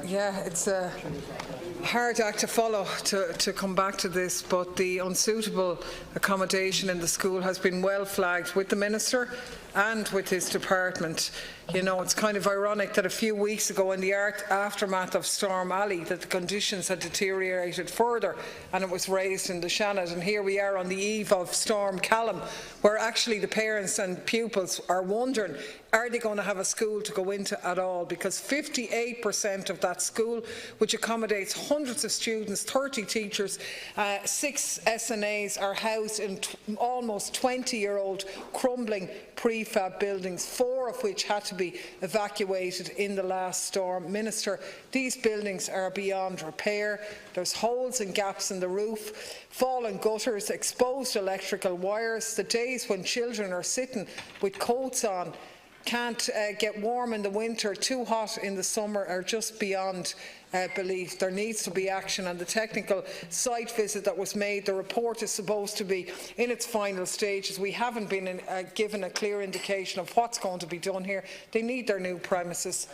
Yeah, it's a hard act to follow to come back to this, but the unsuitable accommodation in the school has been well flagged with the Minister and with his department. You know, it's kind of ironic that a few weeks ago, in the aftermath of Storm Ali, that the conditions had deteriorated further and it was raised in the Shannon, and here we are on the eve of Storm Callum, where actually the parents and pupils are wondering, are they going to have a school to go into at all? Because 58% of that school, which accommodates hundreds of students, 30 teachers, 6 SNAs, are housed in almost 20-year-old crumbling prefab buildings, 4 of which had to be evacuated in the last storm. Minister, these buildings are beyond repair. There's holes and gaps in the roof, fallen gutters, exposed electrical wires. The days when children are sitting with coats on, can't get warm in the winter, too hot in the summer, are just beyond belief. There needs to be action, and the technical site visit that was made, the report is supposed to be in its final stages. We haven't been given a clear indication of what's going to be done here. They need their new premises.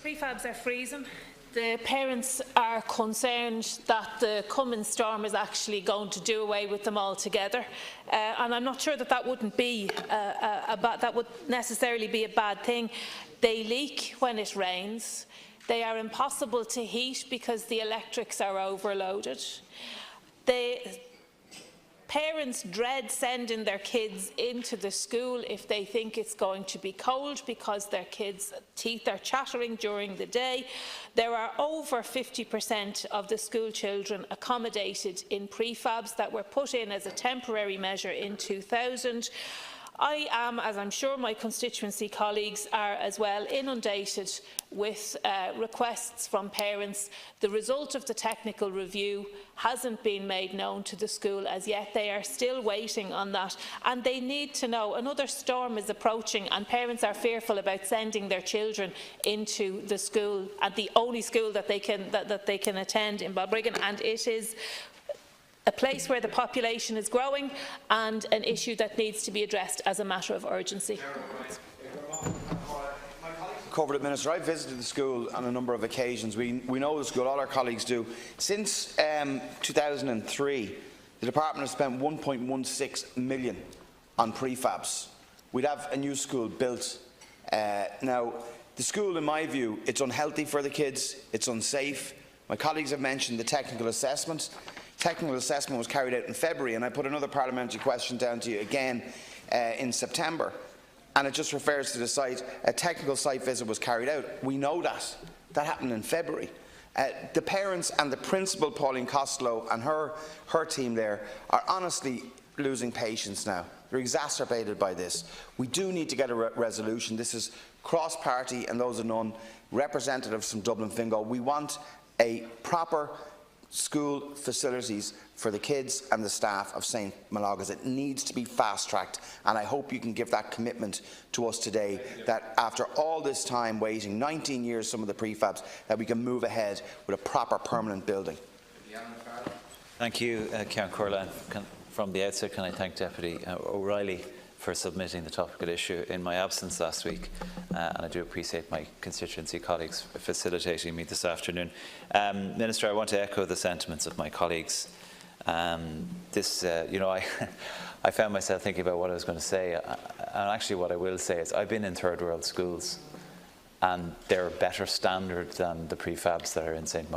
Prefabs are freezing. The parents are concerned that the coming storm is actually going to do away with them altogether, and I'm not sure that that wouldn't be that would necessarily be a bad thing. They leak when it rains. They are impossible to heat because the electrics are overloaded. Parents dread sending their kids into the school if they think it's going to be cold because their kids' teeth are chattering during the day. There are over 50% of the school children accommodated in prefabs that were put in as a temporary measure in 2000. I am, as I'm sure my constituency colleagues are as well, inundated with requests from parents. The result of the technical review hasn't been made known to the school as yet. They are still waiting on that, and they need to know. Another storm is approaching and parents are fearful about sending their children into the school, and the only school that they can attend in Balbriggan, and it is a place where the population is growing and an issue that needs to be addressed as a matter of urgency. Covered it, Minister. I visited the school on a number of occasions. We know the school, all our colleagues do. Since 2003, the department has spent 1.16 million on prefabs. We'd have a new school built. Now, the school, in my view, it's unhealthy for the kids, it's unsafe. My colleagues have mentioned the technical assessment. Technical assessment was carried out in February, and I put another parliamentary question down to you again in September, and it just refers to the site. A technical site visit was carried out. We know that. That happened in February. The parents and the principal, Pauline Costello, and her team there are honestly losing patience now. They're exacerbated by this. We do need to get a resolution. This is cross-party, and those are none, representatives from Dublin Fingal. We want a proper school facilities for the kids and the staff of St Mologa's. It needs to be fast-tracked, and I hope you can give that commitment to us today, that after all this time waiting, 19 years some of the prefabs, that we can move ahead with a proper permanent building. Thank you, Ceann Comhairle. From the outset, can I thank Deputy O'Reilly for submitting the topical issue in my absence last week, and I do appreciate my constituency colleagues facilitating me this afternoon. Minister, I want to echo the sentiments of my colleagues. You know, I found myself thinking about what I was going to say, and actually what I will say is I've been in third world schools, and they're a better standard than the prefabs that are in St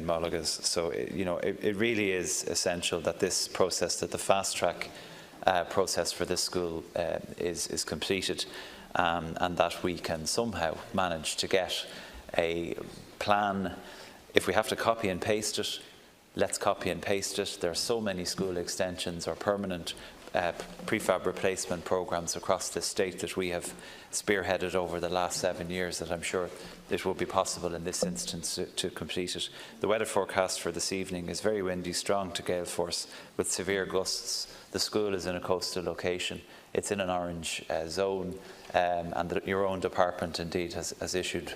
Mologa's. So, you know, it really is essential that this process, that the fast track process for this school is completed, and that we can somehow manage to get a plan. If we have to copy and paste it, let's copy and paste it. There are so many school extensions or permanent prefab replacement programmes across the state that we have spearheaded over the last 7 years that I'm sure it will be possible in this instance to complete it. The weather forecast for this evening is very windy, strong to gale force with severe gusts. The school is in a coastal location. It's in an orange zone, and your own department indeed has issued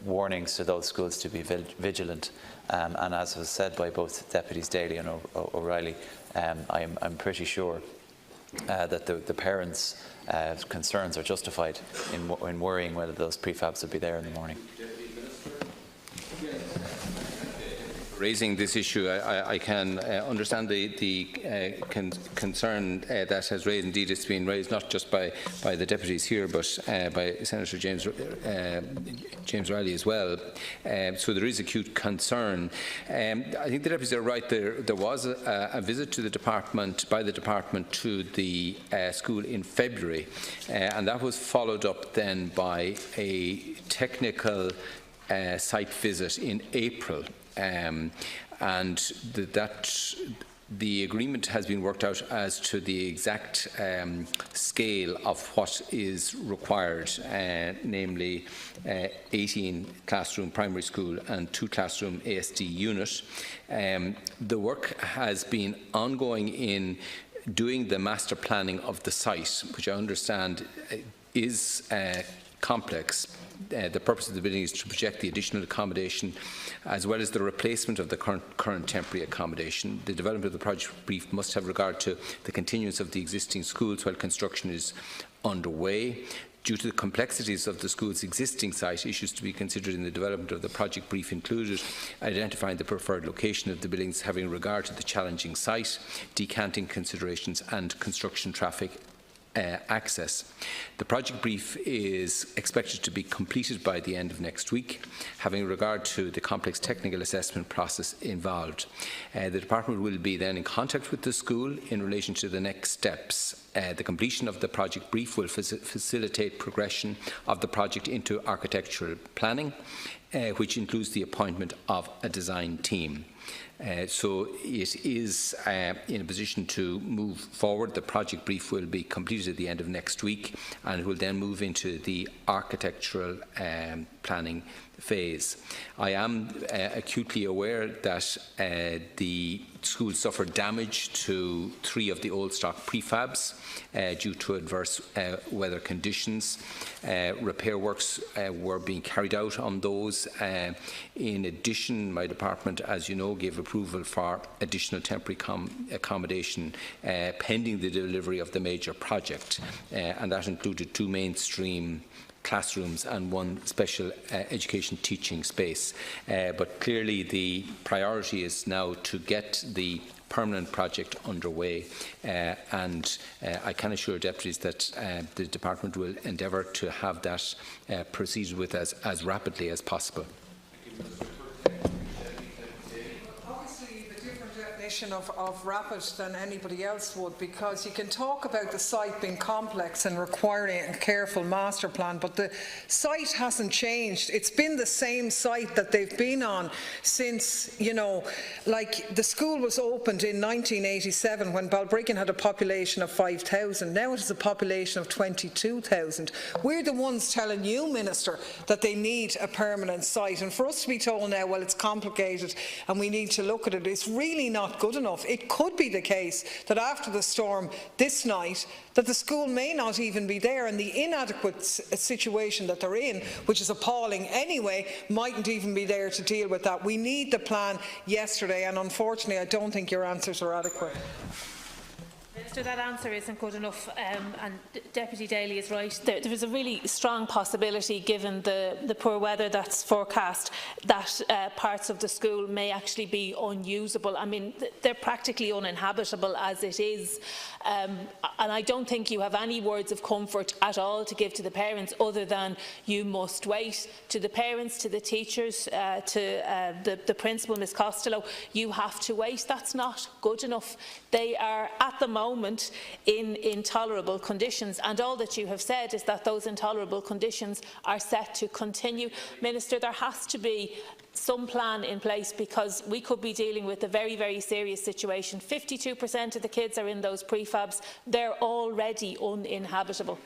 warnings to those schools to be vigilant. And as was said by both Deputies Daly and O'Reilly, I'm pretty sure that the parents' concerns are justified in worrying whether those prefabs will be there in the morning. Raising this issue, I can understand the concern that has raised. Indeed, it's been raised not just by the deputies here, but by Senator James O'Reilly as well. So there is acute concern. I think the deputies are right. There was a visit to the department by the department to the school in February, and that was followed up then by a technical site visit in April. And the agreement has been worked out as to the exact scale of what is required, namely 18 classroom primary school and 2 classroom ASD unit. The work has been ongoing in doing the master planning of the site, which I understand is complex. The purpose of the building is to project the additional accommodation as well as the replacement of the current temporary accommodation. The development of the project brief must have regard to the continuance of the existing schools while construction is underway. Due to the complexities of the school's existing site, issues to be considered in the development of the project brief included identifying the preferred location of the buildings having regard to the challenging site, decanting considerations and construction traffic access. The project brief is expected to be completed by the end of next week, having regard to the complex technical assessment process involved. The department will be then in contact with the school in relation to the next steps. The completion of the project brief will facilitate progression of the project into architectural planning, which includes the appointment of a design team. So it is in a position to move forward. The project brief will be completed at the end of next week, and it will then move into the architectural planning phase. I am acutely aware that the school suffered damage to 3 of the old stock prefabs due to adverse weather conditions. Repair works were being carried out on those. In addition, my department, as you know, gave approval for additional temporary accommodation pending the delivery of the major project, and that included 2 mainstream classrooms and 1 special education teaching space. But clearly the priority is now to get the permanent project underway, and I can assure deputies that the department will endeavour to have that proceeded with as rapidly as possible. Of rapid than anybody else would, because you can talk about the site being complex and requiring a careful master plan, but the site hasn't changed. It's been the same site that they've been on since, you know, like the school was opened in 1987 when Balbriggan had a population of 5,000. Now it has a population of 22,000. We're the ones telling you, Minister, that they need a permanent site, and for us to be told now, well, it's complicated and we need to look at it, it's really not good enough. It could be the case that after the storm this night that the school may not even be there, and the inadequate situation that they're in, which is appalling anyway, mightn't even be there to deal with that. We need the plan yesterday, and unfortunately I don't think your answers are adequate. Minister, that answer isn't good enough, and Deputy Daly is right. There is a really strong possibility, given the poor weather that's forecast, that parts of the school may actually be unusable. I mean, they're practically uninhabitable as it is, and I don't think you have any words of comfort at all to give to the parents other than you must wait. To the parents, to the teachers, to the principal, Ms Costello, you have to wait. That's not good enough. They are at the moment in intolerable conditions, and all that you have said is that those intolerable conditions are set to continue. Minister, there has to be some plan in place, because we could be dealing with a very, very serious situation. 52% of the kids are in those prefabs. They're already uninhabitable.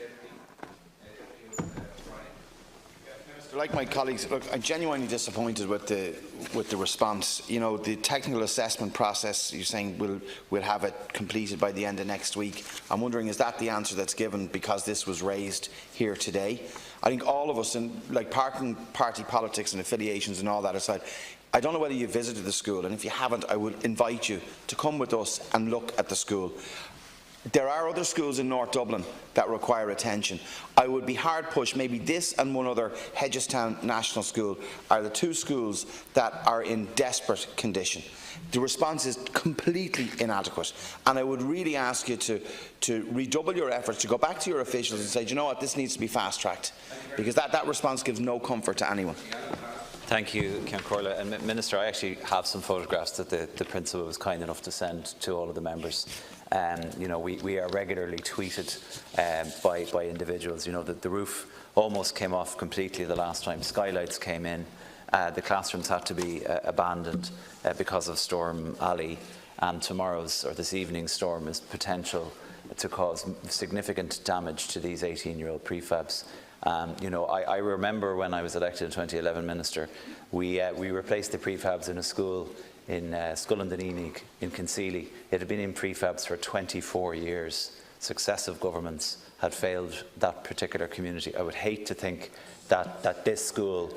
Like my colleagues, look, I'm genuinely disappointed with the response. You know, the technical assessment process, you're saying we'll have it completed by the end of next week. I'm wondering, is that the answer that's given because this was raised here today? I think all of us, in like party politics and affiliations and all that aside, I don't know whether you visited the school, and if you haven't, I would invite you to come with us and look at the school. There are other schools in North Dublin that require attention. I would be hard pushed, maybe this and one other, Hedgestown National School, are the two schools that are in desperate condition. The response is completely inadequate, and I would really ask you to redouble your efforts, to go back to your officials and say, do you know what, this needs to be fast-tracked, because that response gives no comfort to anyone. Thank you, Ceann Comhairle. And Minister, I actually have some photographs that the principal was kind enough to send to all of the members. You know, we are regularly tweeted by individuals. You know, that the roof almost came off completely the last time. Skylights came in. The classrooms had to be abandoned because of Storm Ali, and tomorrow's or this evening's storm is potential to cause significant damage to these 18-year-old prefabs. You know, I remember when I was elected in 2011 Minister, we replaced the prefabs in a school in Scullindaneanig in Kinseely. It had been in prefabs for 24 years. Successive governments had failed that particular community. I would hate to think that this school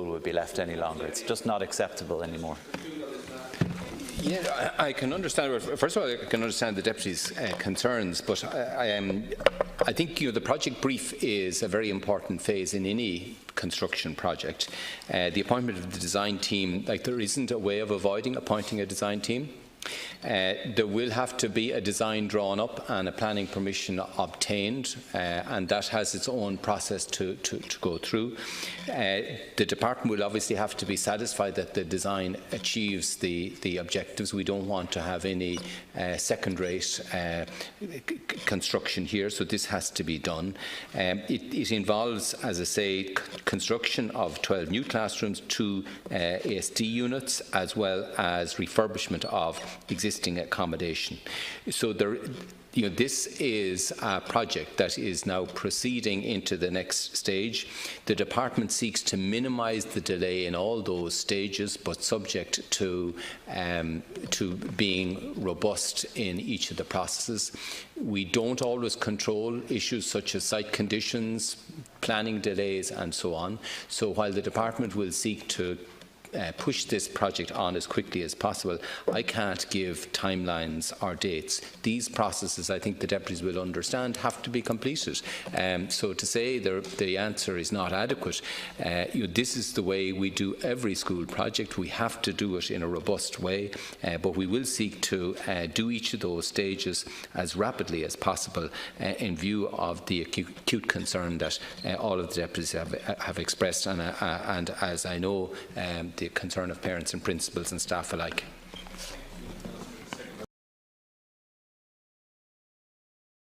would be left any longer. It's just not acceptable anymore. Yeah, I can understand. First of all, I can understand the Deputy's concerns, but I think the project brief is a very important phase in any construction project. The appointment of the design team, there isn't a way of avoiding appointing a design team. There will have to be a design drawn up and a planning permission obtained, and that has its own process to go through. The department will obviously have to be satisfied that the design achieves the objectives. We don't want to have any second-rate construction here, so this has to be done. It involves, as I say, construction of 12 new classrooms, 2 ASD units, as well as refurbishment of existing accommodation. So this is a project that is now proceeding into the next stage. The department seeks to minimise the delay in all those stages, but subject to being robust in each of the processes. We don't always control issues such as site conditions, planning delays and so on. So while the department will seek to push this project on as quickly as possible, I can't give timelines or dates. These processes, I think the deputies will understand, have to be completed. So to say the answer is not adequate, this is the way we do every school project. We have to do it in a robust way, but we will seek to do each of those stages as rapidly as possible in view of the acute concern that all of the deputies have expressed, and as I know, the concern of parents and principals and staff alike.